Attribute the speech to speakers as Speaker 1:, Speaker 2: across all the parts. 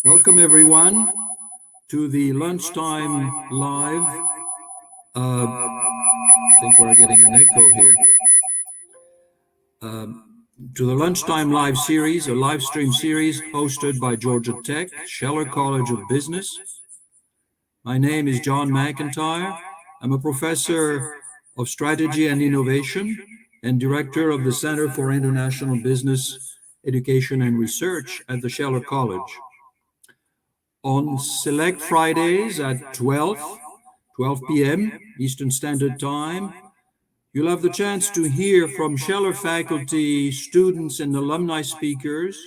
Speaker 1: Welcome everyone to the lunchtime live. I think we're getting an echo here. To the lunchtime live series, a live stream series hosted by Georgia Tech, Scheller College of Business. My name is John McIntyre. I'm a professor of strategy and innovation and director of the Center for International Business Education and Research at the Scheller College. On select Fridays at 12 p.m. Eastern Standard Time, you'll have the chance to hear from Scheller faculty, students, and alumni speakers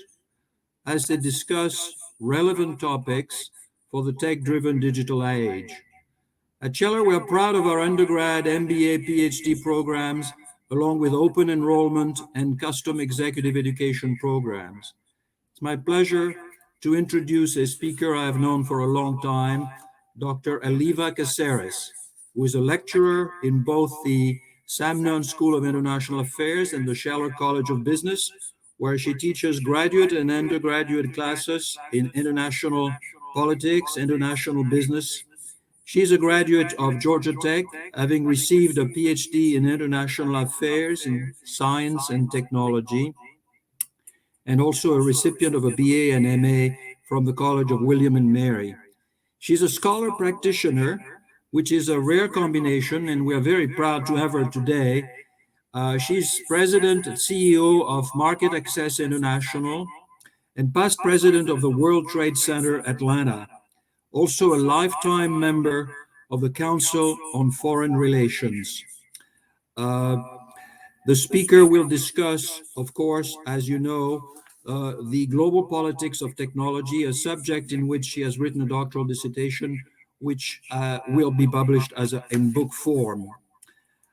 Speaker 1: as they discuss relevant topics for the tech-driven digital age. At Scheller, we're proud of our undergrad, MBA, PhD programs, along with open enrollment and custom executive education programs. It's my pleasure to introduce a speaker I have known for a long time, Dr. Alleva Cáceres, who is a lecturer in both the Sam Nunn School of International Affairs and the Scheller College of Business, where she teaches graduate and undergraduate classes in international politics, international business. She's a graduate of Georgia Tech, having received a PhD in international affairs in science and technology, and also a recipient of a BA and MA from the College of William and Mary. She's a scholar practitioner, which is a rare combination, and we are very proud to have her today. She's president and CEO of Market Access International and past president of the World Trade Center Atlanta, also a lifetime member of the Council on Foreign Relations. The speaker will discuss, of course, as you know, the global politics of technology, a subject in which she has written a doctoral dissertation, which will be published in book form.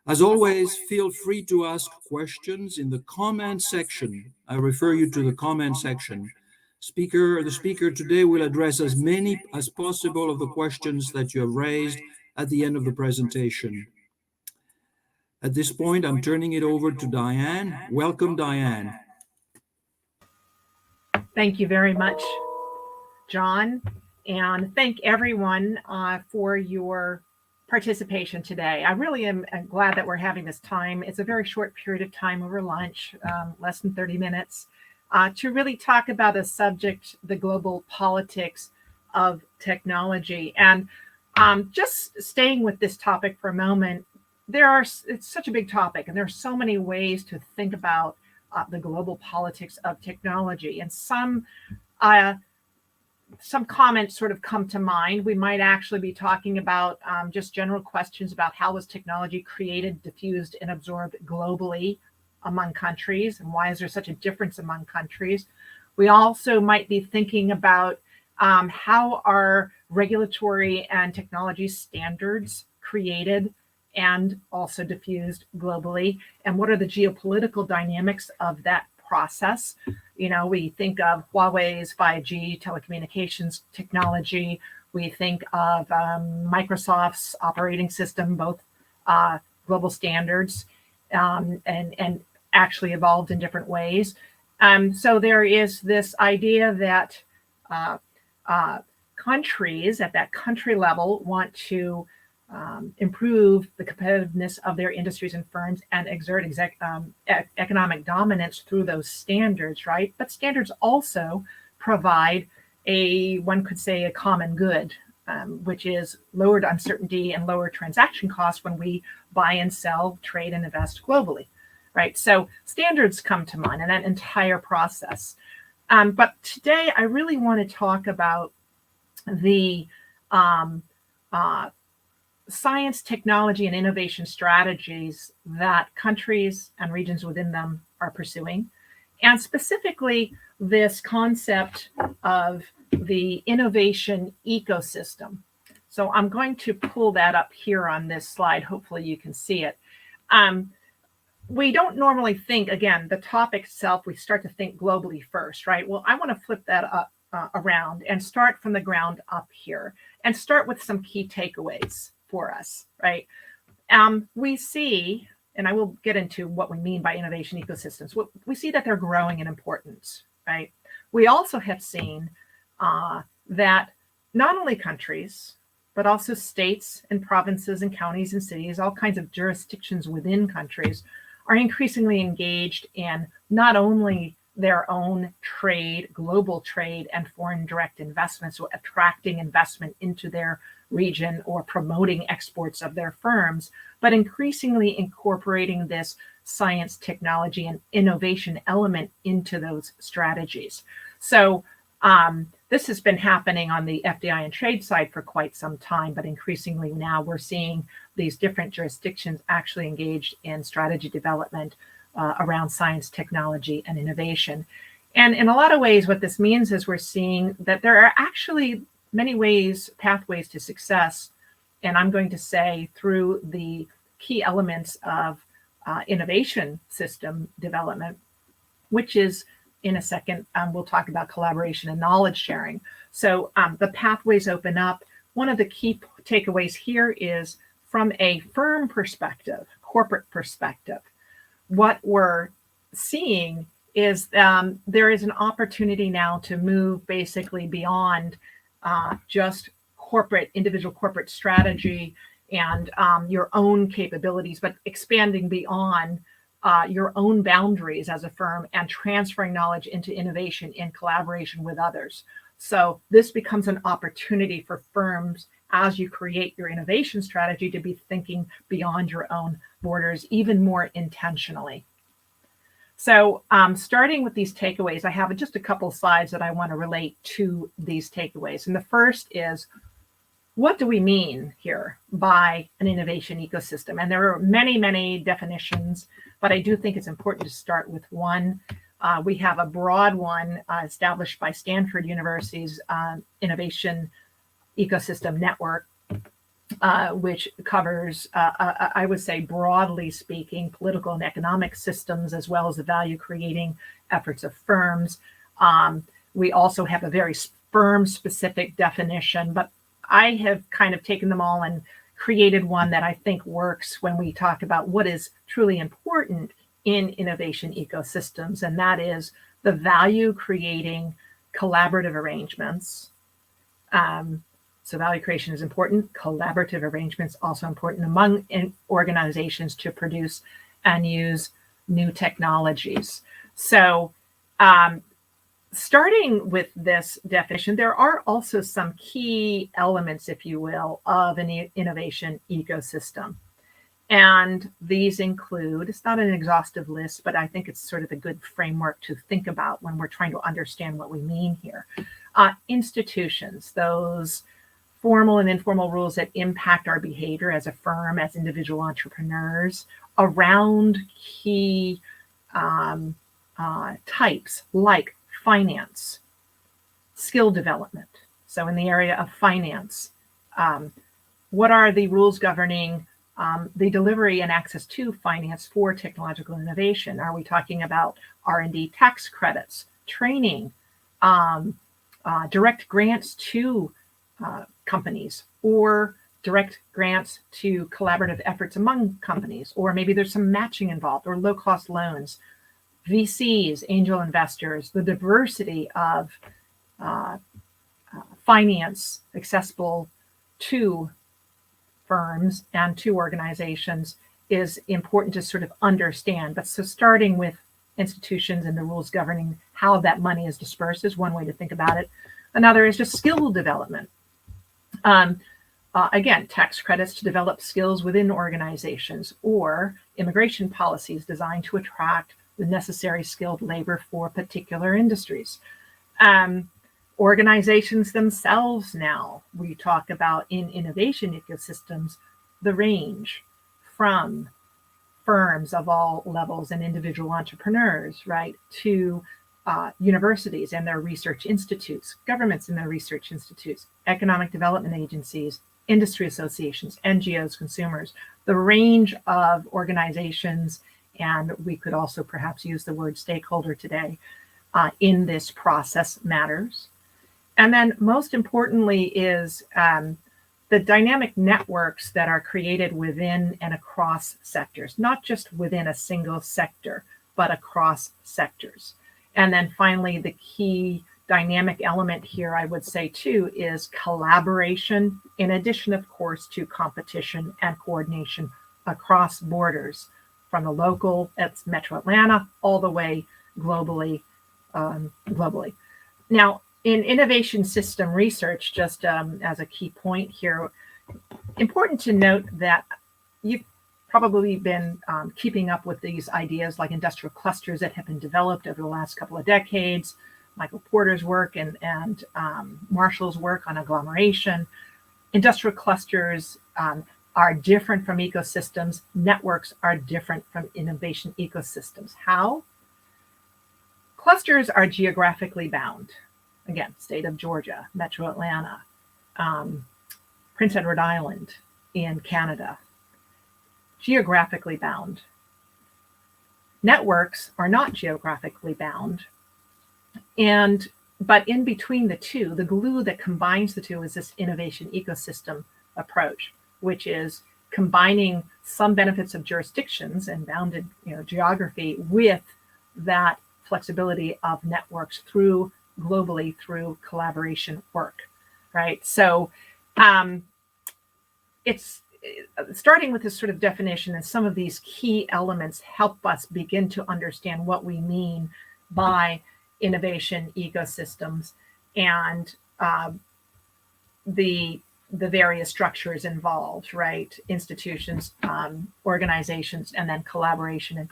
Speaker 1: As always, feel free to ask questions in the comment section. I refer you to the comment section. The speaker today will address as many as possible of the questions that you have raised at the end of the presentation. At this point, I'm turning it over to Diane. Welcome, Diane.
Speaker 2: Thank you very much, John, and thank everyone for your participation today. I really am glad that we're having this time. It's a very short period of time over lunch, less than 30 minutes, to really talk about a subject, the global politics of technology. And just staying with this topic for a moment, it's such a big topic, and there are so many ways to think about the global politics of technology. And some comments sort of come to mind. We might actually be talking about just general questions about how was technology created, diffused, and absorbed globally among countries, and why is there such a difference among countries? We also might be thinking about how are regulatory and technology standards created and also diffused globally, and what are the geopolitical dynamics of that process? You know, we think of Huawei's 5G telecommunications technology. We think of Microsoft's operating system, both global standards and actually evolved in different ways. So there is this idea that countries at that country level want to improve the competitiveness of their industries and firms and exert economic dominance through those standards, right? But standards also provide one could say, a common good, which is lowered uncertainty and lower transaction costs when we buy and sell, trade and invest globally, right? So standards come to mind in that entire process. But today I really want to talk about the science, technology, and innovation strategies that countries and regions within them are pursuing, and specifically this concept of the innovation ecosystem. So I'm going to pull that up here on this slide. Hopefully you can see it. We don't normally think, again, the topic itself, we start to think globally first, right? Well, I want to flip that up around and start from the ground up here and start with some key takeaways for us, right? We see, and I will get into what we mean by innovation ecosystems, we see that they're growing in importance, right? we also have seen that not only countries, but also states and provinces and counties and cities, all kinds of jurisdictions within countries, are increasingly engaged in not only their own trade, global trade, and foreign direct investments, so attracting investment into their region or promoting exports of their firms, but increasingly incorporating this science, technology, and innovation element into those strategies. So this has been happening on the FDI and trade side for quite some time, but increasingly now we're seeing these different jurisdictions actually engaged in strategy development around science, technology, and innovation. And in a lot of ways, what this means is we're seeing that there are actually many ways, pathways to success, and I'm going to say through the key elements of innovation system development, which is, in a second, we'll talk about collaboration and knowledge sharing. So the pathways open up. One of the key takeaways here is from a firm perspective, corporate perspective, what we're seeing is there is an opportunity now to move basically beyond just individual corporate strategy and your own capabilities, but expanding beyond your own boundaries as a firm and transferring knowledge into innovation in collaboration with others. So this becomes an opportunity for firms as you create your innovation strategy to be thinking beyond your own borders even more intentionally. So starting with these takeaways, I have just a couple of slides that I want to relate to these takeaways. And the first is, what do we mean here by an innovation ecosystem? And there are many, many definitions, but I do think it's important to start with one. We have a broad one established by Stanford University's Innovation Ecosystem Network, which covers, I would say, broadly speaking, political and economic systems, as well as the value-creating efforts of firms. We also have a very firm-specific definition, but I have kind of taken them all and created one that I think works when we talk about what is truly important in innovation ecosystems, and that is the value-creating collaborative arrangements. So value creation is important. Collaborative arrangements also important among organizations to produce and use new technologies. So starting with this definition, there are also some key elements, if you will, of an innovation ecosystem. And these include, it's not an exhaustive list, but I think it's sort of a good framework to think about when we're trying to understand what we mean here. Institutions, those formal and informal rules that impact our behavior as a firm, as individual entrepreneurs, around key types like finance, skill development. So in the area of finance, what are the rules governing the delivery and access to finance for technological innovation? Are we talking about R&D tax credits, training, direct grants to companies, or direct grants to collaborative efforts among companies, or maybe there's some matching involved, or low-cost loans, VCs, angel investors, the diversity of finance accessible to firms and to organizations is important to sort of understand. But so starting with institutions and the rules governing how that money is dispersed is one way to think about it. Another is just skill development. Again, tax credits to develop skills within organizations, or immigration policies designed to attract the necessary skilled labor for particular industries. Organizations themselves now, we talk about in innovation ecosystems, the range from firms of all levels and individual entrepreneurs, right, to universities and their research institutes, governments and their research institutes, economic development agencies, industry associations, NGOs, consumers, the range of organizations, and we could also perhaps use the word stakeholder today, in this process matters. And then most importantly is the dynamic networks that are created within and across sectors, not just within a single sector, but across sectors. And then finally, the key dynamic element here, I would say too, is collaboration, in addition, of course, to competition and coordination across borders, from the local, it's Metro Atlanta, all the way globally. Now, in innovation system research, just as a key point here, important to note that you've probably been keeping up with these ideas like industrial clusters that have been developed over the last couple of decades, Michael Porter's work and Marshall's work on agglomeration. Industrial clusters are different from ecosystems. Networks are different from innovation ecosystems. How? Clusters are geographically bound. Again, state of Georgia, Metro Atlanta, Prince Edward Island in Canada, geographically bound. Networks are not geographically bound. But in between the two, the glue that combines the two is this innovation ecosystem approach, which is combining some benefits of jurisdictions and bounded geography with that flexibility of networks globally through collaboration work, right? So it's starting with this sort of definition, and some of these key elements help us begin to understand what we mean by innovation ecosystems and the various structures involved, right? Institutions, organizations, and then collaboration and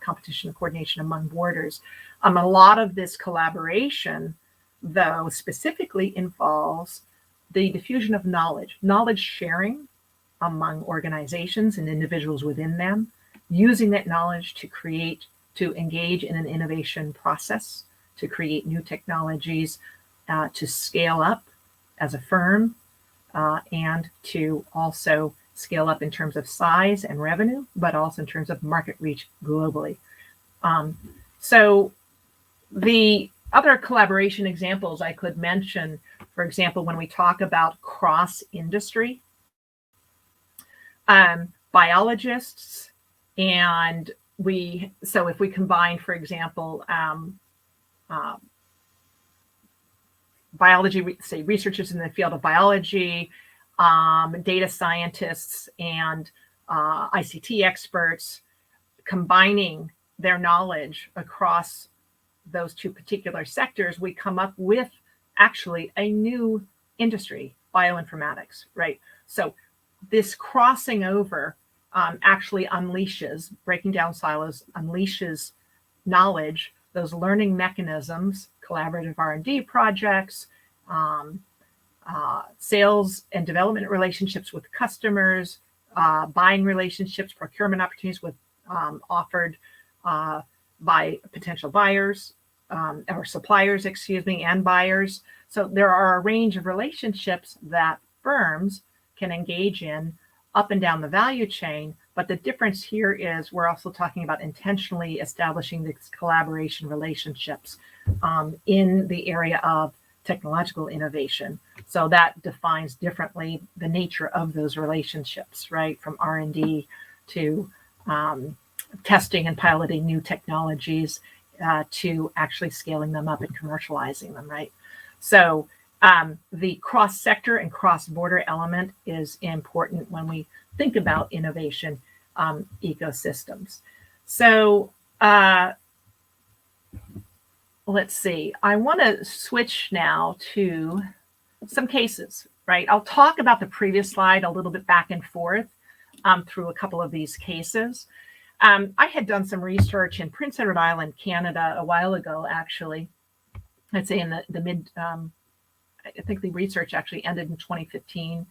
Speaker 2: competition and coordination among borders. A lot of this collaboration, though, specifically involves the diffusion of knowledge sharing among organizations and individuals within them, using that knowledge to engage in an innovation process, to create new technologies, to scale up as a firm, and to also scale up in terms of size and revenue, but also in terms of market reach globally. So the other collaboration examples I could mention, for example, when we talk about cross-industry, biologists, and so if we combine, for example, biology, say researchers in the field of biology, data scientists, and ICT experts, combining their knowledge across those two particular sectors, we come up with actually a new industry, bioinformatics, right? So this crossing over actually unleashes, breaking down silos, unleashes knowledge, those learning mechanisms, collaborative R&D projects, sales and development relationships with customers, buying relationships, procurement opportunities with offered by potential buyers or suppliers, and buyers. So there are a range of relationships that firms can engage in up and down the value chain. But the difference here is we're also talking about intentionally establishing these collaboration relationships in the area of technological innovation. So that defines differently the nature of those relationships, right? From R&D to testing and piloting new technologies to actually scaling them up and commercializing them, right? So the cross-sector and cross-border element is important when we think about innovation ecosystems. So let's see. I want to switch now to some cases, right? I'll talk about the previous slide a little bit back and forth through a couple of these cases. I had done some research in Prince Edward Island, Canada, a while ago, actually. I'd say in the mid, I think the research actually ended in 2015.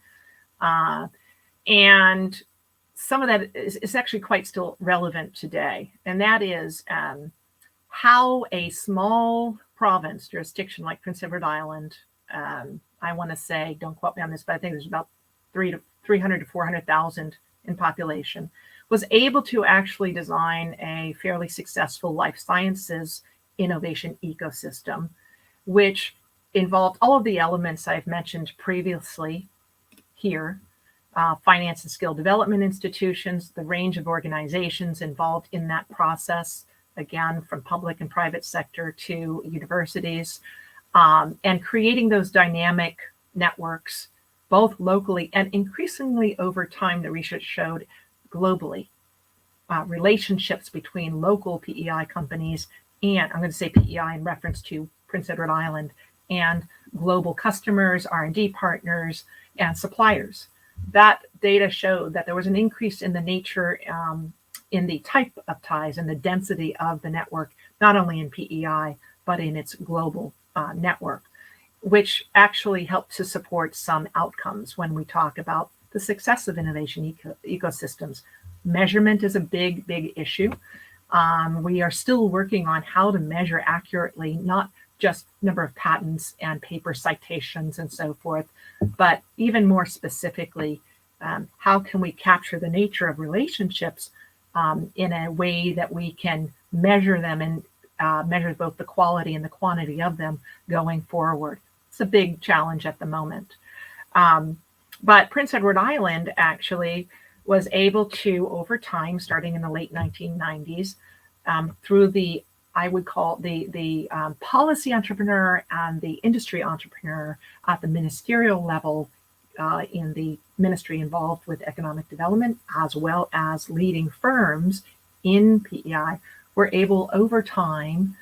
Speaker 2: And some of that is actually quite still relevant today. And that is how a small province, jurisdiction like Prince Edward Island, I want to say, don't quote me on this, but I think there's about 300 to 400,000 in population, was able to actually design a fairly successful life sciences innovation ecosystem, which involved all of the elements I've mentioned previously here, finance and skill development institutions, the range of organizations involved in that process, again, from public and private sector to universities, and creating those dynamic networks, both locally and increasingly over time, the research showed globally, relationships between local PEI companies, and I'm going to say PEI in reference to Prince Edward Island, and global customers, R&D partners, and suppliers. That data showed that there was an increase in the nature, in the type of ties and the density of the network, not only in PEI, but in its global network, which actually helped to support some outcomes when we talk about the success of innovation ecosystems. Measurement is a big issue. We are still working on how to measure accurately, not just number of patents and paper citations and so forth, but even more specifically, how can we capture the nature of relationships in a way that we can measure them and measure both the quality and the quantity of them going forward. It's a big challenge at the moment. But Prince Edward Island actually was able to, over time, starting in the late 1990s, through the, I would call the policy entrepreneur and the industry entrepreneur at the ministerial level, in the ministry involved with economic development, as well as leading firms in PEI, were able over time,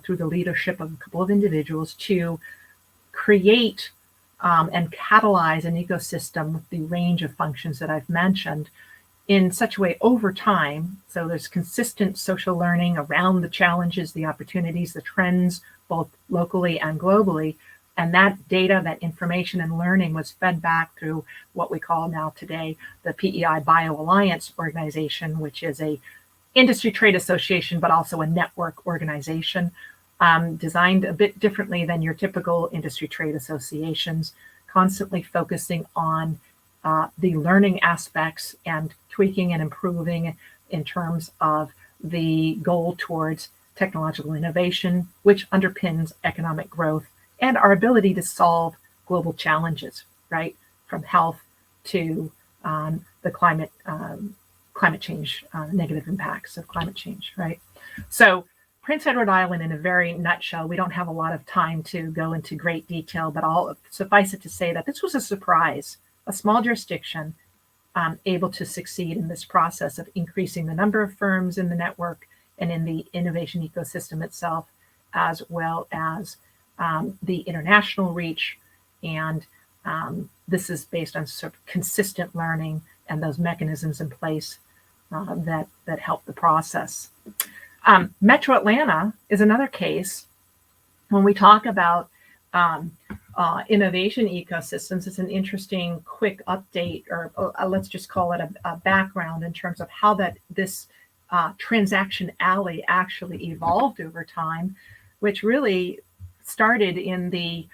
Speaker 2: through the leadership of a couple of individuals, to create and catalyze an ecosystem with the range of functions that I've mentioned in such a way over time. So there's consistent social learning around the challenges, the opportunities, the trends, both locally and globally. And that data, that information and learning was fed back through what we call now today the PEI Bio Alliance organization, which is a industry trade association, but also a network organization, designed a bit differently than your typical industry trade associations, constantly focusing on the learning aspects and tweaking and improving in terms of the goal towards technological innovation, which underpins economic growth and our ability to solve global challenges, right? From health to the climate change, negative impacts of climate change, right? So Prince Edward Island, in a very nutshell, we don't have a lot of time to go into great detail, but I'll suffice it to say that this was a surprise, a small jurisdiction able to succeed in this process of increasing the number of firms in the network and in the innovation ecosystem itself, as well as the international reach. And this is based on sort of consistent learning and those mechanisms in place that help the process. Metro Atlanta is another case. When we talk about innovation ecosystems, it's an interesting quick update, or let's just call it a background in terms of how this transaction alley actually evolved over time, which really started in the,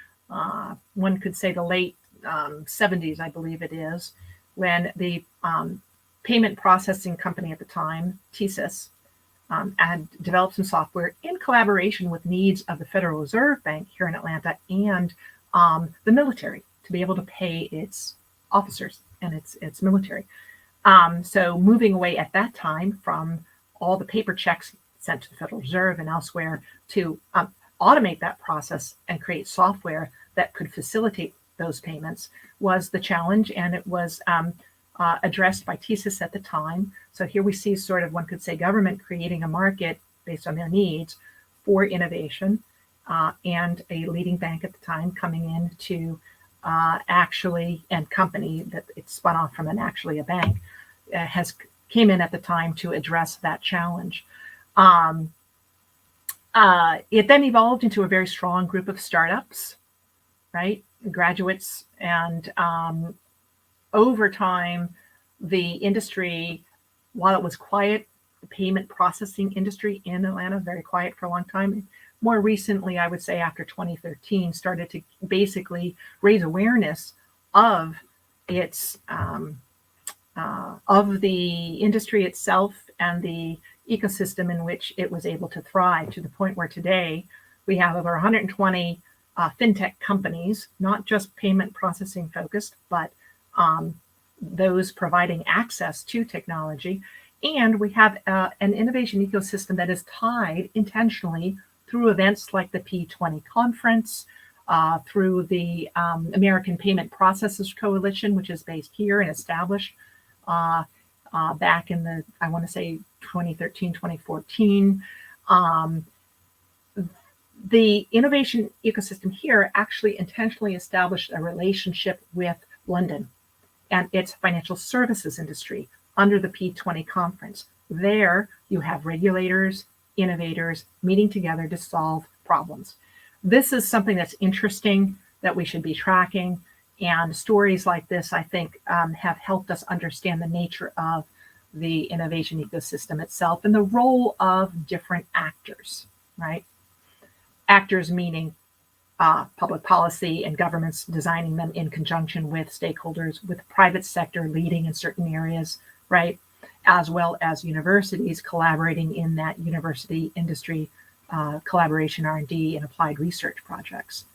Speaker 2: one could say the late 70s, I believe it is, when the payment processing company at the time, TSYS, had developed some software in collaboration with needs of the Federal Reserve Bank here in Atlanta and the military to be able to pay its officers and its military. So moving away at that time from all the paper checks sent to the Federal Reserve and elsewhere to automate that process and create software that could facilitate those payments was the challenge, and it was addressed by TSYS at the time. So here we see sort of, one could say, government creating a market based on their needs for innovation, and a leading bank at the time coming in to actually, and company that it spun off from actually a bank, came in at the time to address that challenge. It then evolved into a very strong group of startups, right? Graduates, and over time, the industry, while it was quiet, the payment processing industry in Atlanta, very quiet for a long time. More recently, I would say after 2013, started to basically raise awareness of its of the industry itself and the ecosystem in which it was able to thrive, to the point where today we have over 120 fintech companies, not just payment processing focused, but those providing access to technology. And we have an innovation ecosystem that is tied intentionally through events like the P20 conference, through the American Payment Processors Coalition, which is based here and established back in the, I want to say 2013, 2014. The innovation ecosystem here actually intentionally established a relationship with London and its financial services industry under the P20 conference. There you have regulators, innovators meeting together to solve problems. This is something that's interesting that we should be tracking. And stories like this, I think, have helped us understand the nature of the innovation ecosystem itself and the role of different actors, right? Actors meaning public policy and governments designing them in conjunction with stakeholders, with private sector leading in certain areas, right? As well as universities collaborating in that university industry collaboration, R&D, and applied research projects.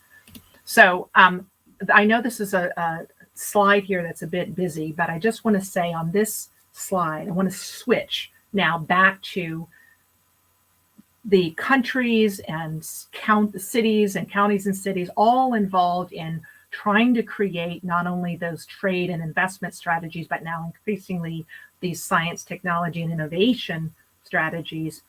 Speaker 2: So I know this is a slide here that's a bit busy, but I just want to say on this slide, I want to switch now back to the countries and cities and counties and cities all involved in trying to create not only those trade and investment strategies, but now increasingly these science, technology, and innovation strategies,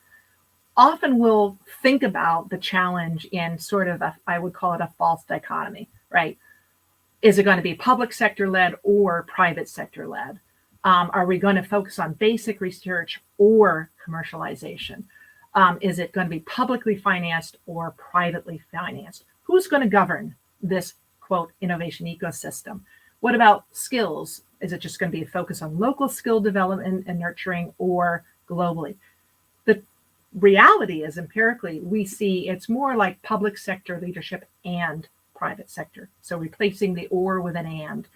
Speaker 2: often will think about the challenge in sort of I would call it a false dichotomy, right? Is it going to be public sector led or private sector led? Are we going to focus on basic research or commercialization? Is it going to be publicly financed or privately financed? Who's going to govern this, quote, innovation ecosystem? What about skills? Is it just going to be a focus on local skill development and nurturing or globally? The reality is empirically, we see it's more like public sector leadership and private sector. So replacing the or with an and.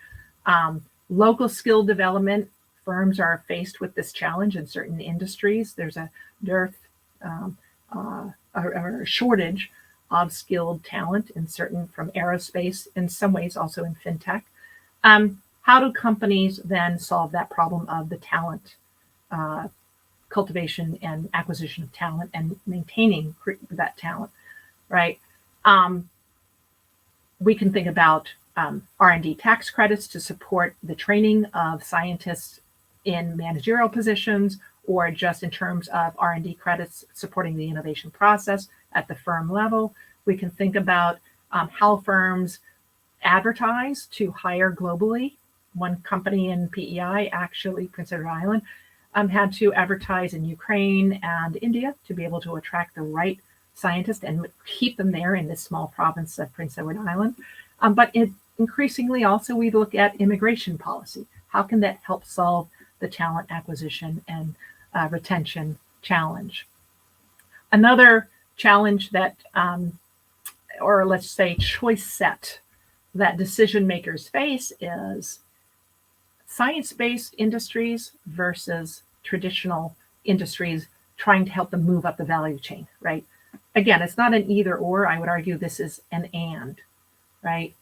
Speaker 2: Local skill development, firms are faced with this challenge in certain industries. There's a dearth or a shortage of skilled talent in certain, from aerospace, in some ways also in fintech. How do companies then solve that problem of the talent cultivation and acquisition of talent and maintaining that talent, right? We can think about R&D tax credits to support the training of scientists in managerial positions, or just in terms of R&D credits supporting the innovation process at the firm level. We can think about how firms advertise to hire globally. One company in PEI, actually Prince Edward Island, had to advertise in Ukraine and India to be able to attract the right scientists and keep them there in this small province of Prince Edward Island. But increasingly also we look at immigration policy. How can that help solve the talent acquisition and retention challenge? Another challenge that, or let's say choice set that decision makers face is science-based industries versus traditional industries trying to help them move up the value chain, right? Again, it's not an either or. I would argue this is an and, right?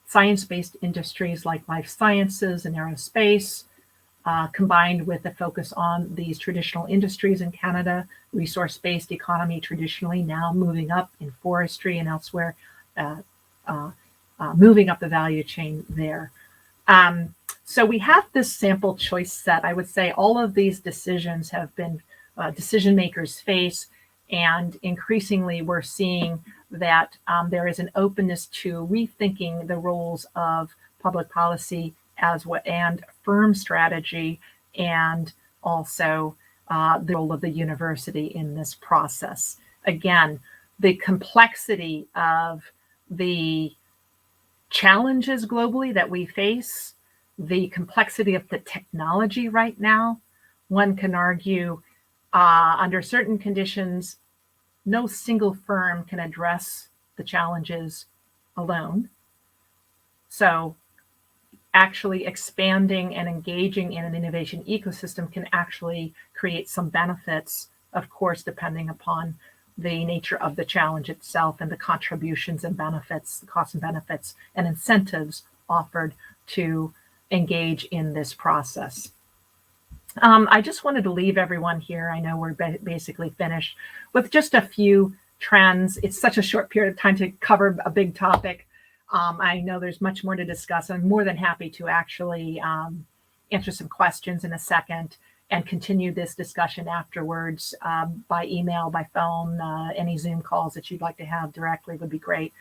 Speaker 2: Science-based industries like life sciences and aerospace, combined with a focus on these traditional industries in Canada, resource-based economy traditionally, now moving up in forestry and elsewhere, moving up the value chain there. So we have this sample choice set. I would say all of these decisions have been decision makers face, and increasingly we're seeing that there is an openness to rethinking the roles of public policy and firm strategy, and also the role of the university in this process. Again, the complexity of the challenges globally that we face, the complexity of the technology right now, one can argue under certain conditions, no single firm can address the challenges alone. So actually expanding and engaging in an innovation ecosystem can actually create some benefits, of course, depending upon the nature of the challenge itself and the contributions and benefits, the costs and benefits and incentives offered to engage in this process. I just wanted to leave everyone here. I know we're basically finished with just a few trends. It's such a short period of time to cover a big topic. I know there's much more to discuss. I'm more than happy to actually answer some questions in a second and continue this discussion afterwards by email, by phone, any Zoom calls that you'd like to have directly would be great.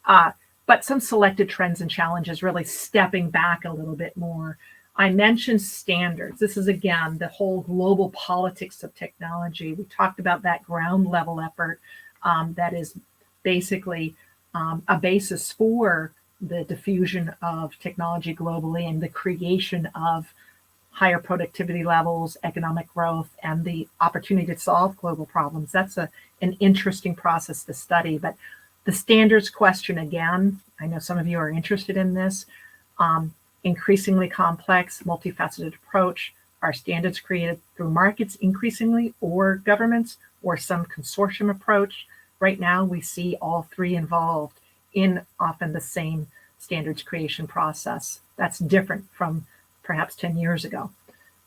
Speaker 2: But some selected trends and challenges, really stepping back a little bit more. I mentioned standards. This is, again, the whole global politics of technology. We talked about that ground level effort that is basically a basis for the diffusion of technology globally and the creation of higher productivity levels, economic growth, and the opportunity to solve global problems. That's an interesting process to study. But the standards question, again, I know some of you are interested in this. Increasingly complex, multifaceted approach. Are standards created through markets increasingly, or governments, or some consortium approach? Right now, we see all three involved in often the same standards creation process. That's different from perhaps 10 years ago.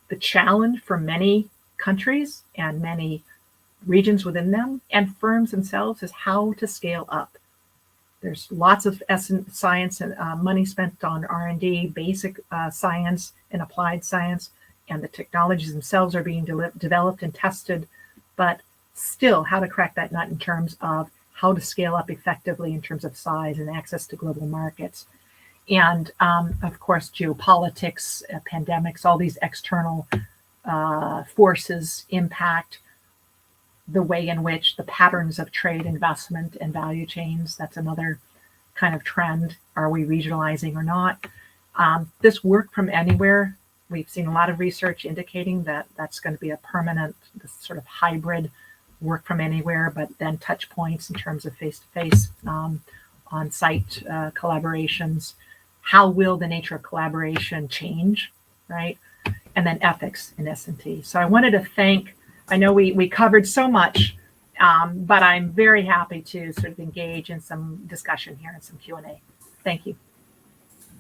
Speaker 2: The challenge for many countries and many regions within them and firms themselves is how to scale up. There's lots of science and money spent on R&D, basic science and applied science, and the technologies themselves are being developed and tested, but still how to crack that nut in terms of how to scale up effectively in terms of size and access to global markets. And of course, geopolitics, pandemics, all these external forces impact the way in which the patterns of trade, investment, and value chains. That's another kind of trend. Are we regionalizing or not? This work from anywhere, we've seen a lot of research indicating that that's going to be a permanent, this sort of hybrid work from anywhere, but then touch points in terms of face-to-face, on-site collaborations. How will the nature of collaboration change, right? And then ethics in S&T. So I wanted to thank, I know we covered so much, but I'm very happy to sort of engage in some discussion here and some Q&A. Thank you.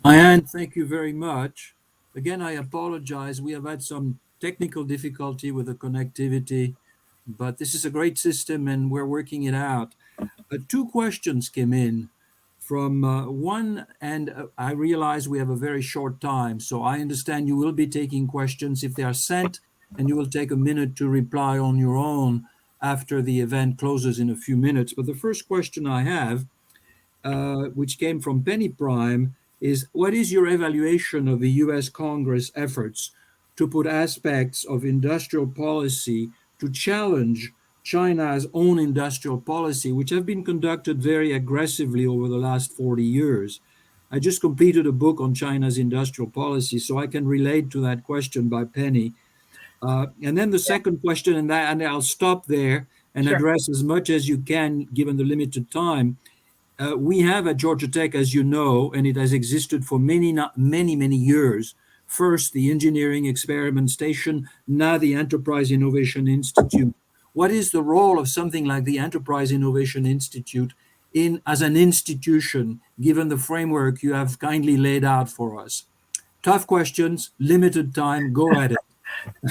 Speaker 1: Diane, thank you very much. Again, I apologize. We have had some technical difficulty with the connectivity, but this is a great system and we're working it out. Two questions came in from one, and I realize we have a very short time, so I understand you will be taking questions if they are sent, and you will take a minute to reply on your own after the event closes in a few minutes. But the first question I have, which came from Penny Prime, is what is your evaluation of the US Congress efforts to put aspects of industrial policy to challenge China's own industrial policy, which have been conducted very aggressively over the last 40 years? I just completed a book on China's industrial policy, so I can relate to that question by Penny. And then the second question, and I'll stop there and
Speaker 2: Sure.
Speaker 1: address as much as you can, given the limited time. We have at Georgia Tech, as you know, and it has existed for many years. First, the Engineering Experiment Station, now the Enterprise Innovation Institute. What is the role of something like the Enterprise Innovation Institute as an institution, given the framework you have kindly laid out for us? Tough questions, limited time, go at it.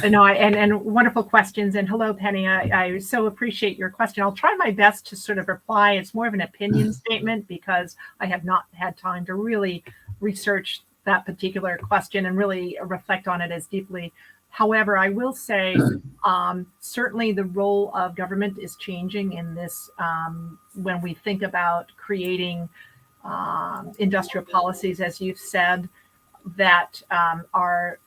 Speaker 2: And wonderful questions. And hello, Penny. I so appreciate your question. I'll try my best to sort of reply. It's more of an opinion statement because I have not had time to really research that particular question and really reflect on it as deeply. However, I will say certainly the role of government is changing in this when we think about creating industrial policies, as you've said, that are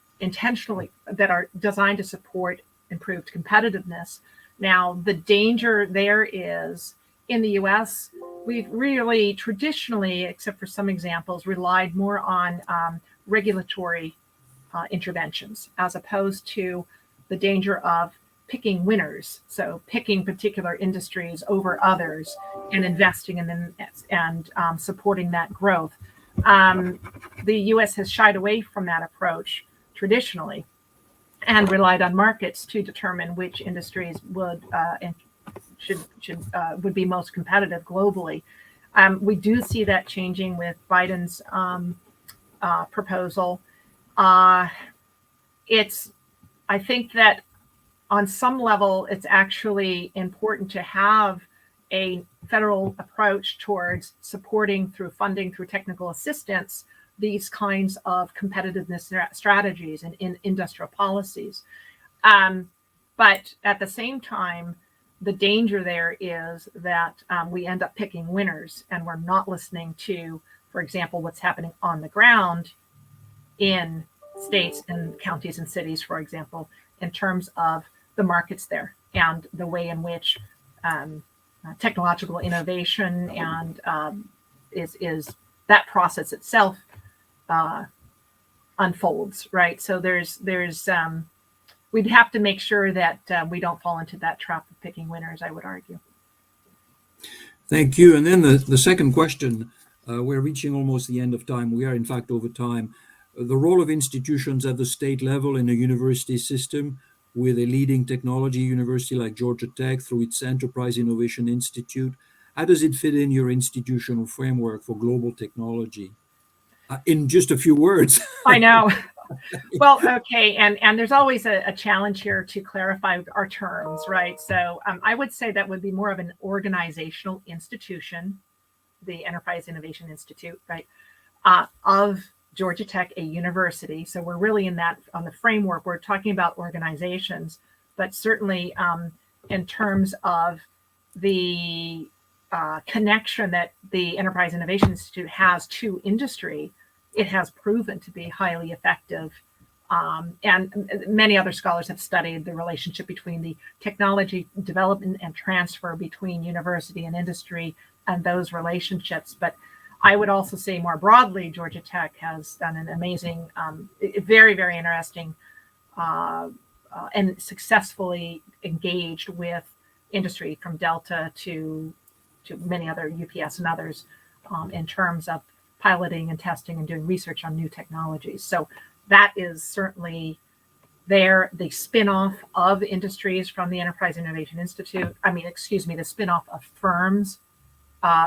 Speaker 2: designed to support improved competitiveness. Now, the danger there is in the US, we've really traditionally, except for some examples, relied more on regulatory interventions as opposed to the danger of picking winners. So picking particular industries over others and investing in them and supporting that growth. The US has shied away from that approach traditionally and relied on markets to determine which industries would be most competitive globally. We do see that changing with Biden's proposal. It's I think that on some level, it's actually important to have a federal approach towards supporting through funding, through technical assistance, these kinds of competitiveness strategies and in industrial policies. But at the same time, the danger there is that we end up picking winners and we're not listening to, for example, what's happening on the ground in states and counties and cities, for example, in terms of the markets there and the way in which technological innovation and is that process itself unfolds, right? So there's we'd have to make sure that we don't fall into that trap of picking winners, I would argue.
Speaker 1: Thank you. And then the second question, we're reaching almost the end of time. We are, in fact, over time. The role of institutions at the state level in a university system with a leading technology university like Georgia Tech through its Enterprise Innovation Institute, how does it fit in your institutional framework for global technology? In just a few words.
Speaker 2: I know. Well, okay, and there's always a challenge here to clarify our terms, right? So I would say that would be more of an organizational institution, the Enterprise Innovation Institute, right, of Georgia Tech, a university. So we're really in that on the framework. We're talking about organizations, but certainly in terms of the connection that the Enterprise Innovation Institute has to industry, it has proven to be highly effective. And many other scholars have studied the relationship between the technology development and transfer between university and industry and those relationships. But I would also say more broadly, Georgia Tech has done an amazing, very, very interesting and successfully engaged with industry from Delta to many other UPS and others in terms of piloting and testing and doing research on new technologies. So that is certainly there. The spinoff of industries from the Enterprise Innovation Institute, the spinoff of firms,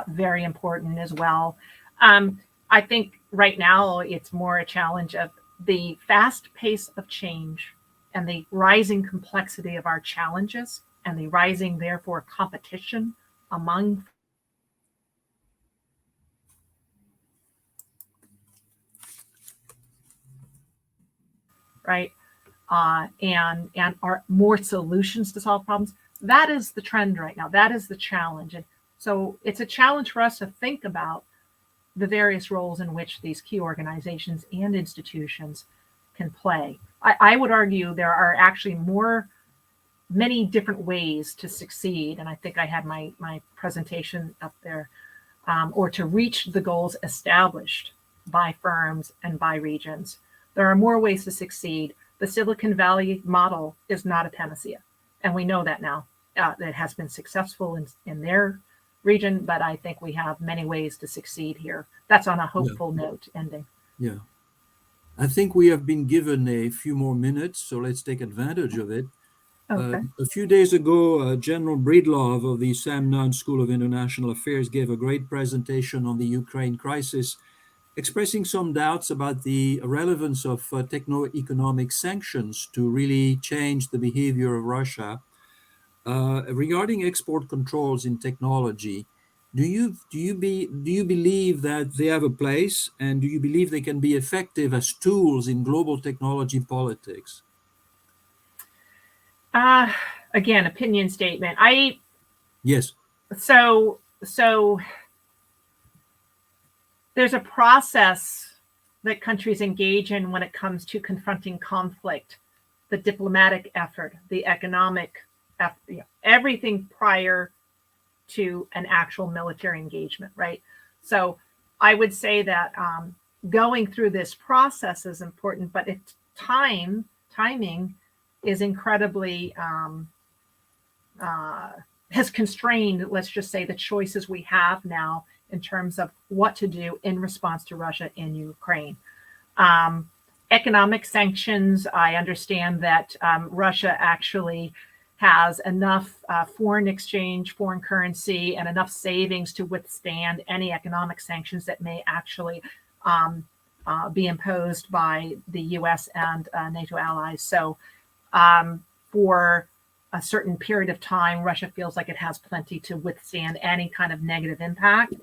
Speaker 2: very important as well. I think right now it's more a challenge of the fast pace of change and the rising complexity of our challenges and the rising, therefore, competition among right? And are more solutions to solve problems. That is the trend right now. That is the challenge. And so it's a challenge for us to think about the various roles in which these key organizations and institutions can play. I would argue there are actually many different ways to succeed. And I think I had my presentation up there, or to reach the goals established by firms and by regions. There are more ways to succeed. The Silicon Valley model is not a panacea. And we know that now. It has been successful in their region, but I think we have many ways to succeed here. That's on a hopeful note ending.
Speaker 1: Yeah. I think we have been given a few more minutes, so let's take advantage of it.
Speaker 2: Okay.
Speaker 1: A few days ago, General Breedlove of the Sam Nunn School of International Affairs gave a great presentation on the Ukraine crisis, expressing some doubts about the relevance of techno-economic sanctions to really change the behavior of Russia. Regarding export controls in technology, do you believe that they have a place, and do you believe they can be effective as tools in global technology politics?
Speaker 2: Again, opinion statement.
Speaker 1: Yes.
Speaker 2: So there's a process that countries engage in when it comes to confronting conflict, the diplomatic effort, the economic effort, everything prior to an actual military engagement, right? So I would say that going through this process is important, but timing is incredibly has constrained, let's just say, the choices we have now in terms of what to do in response to Russia in Ukraine. Economic sanctions, I understand that Russia actually has enough foreign exchange, foreign currency, and enough savings to withstand any economic sanctions that may actually be imposed by the US and NATO allies. So for a certain period of time, Russia feels like it has plenty to withstand any kind of negative impact.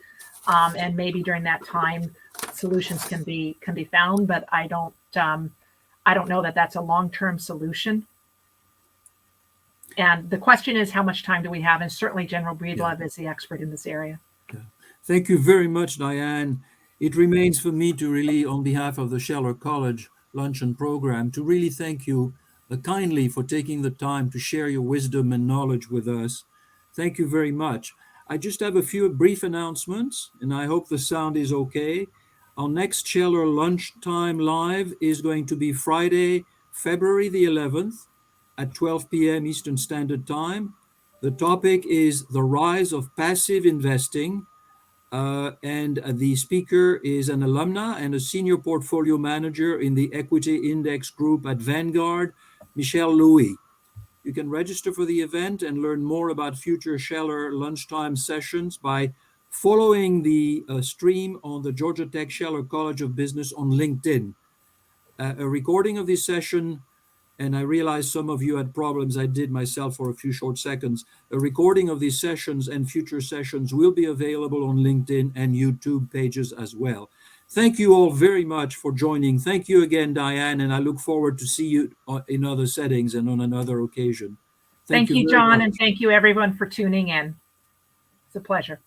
Speaker 2: And maybe during that time, solutions can be found, but I don't know that that's a long-term solution. And the question is, how much time do we have? And certainly General Breedlove is the expert in this area.
Speaker 1: Yeah. Thank you very much, Diane. It remains for me to really, on behalf of the Scheller College Luncheon Program, to really thank you kindly for taking the time to share your wisdom and knowledge with us. Thank you very much. I just have a few brief announcements, and I hope the sound is okay. Our next Scheller Lunchtime Live is going to be Friday, February the 11th at 12 p.m. Eastern Standard Time. The topic is the rise of passive investing. And the speaker is an alumna and a senior portfolio manager in the equity index group at Vanguard, Michelle Louis. You can register for the event and learn more about future Scheller lunchtime sessions by following the stream on the Georgia Tech Scheller College of Business on LinkedIn. A recording of this session, and I realize some of you had problems, I did myself for a few short seconds. A recording of these sessions and future sessions will be available on LinkedIn and YouTube pages as well. Thank you all very much for joining. Thank you again, Diane, and I look forward to see you in other settings and on another occasion.
Speaker 2: Thank you, John, and thank you everyone for tuning in. It's a pleasure.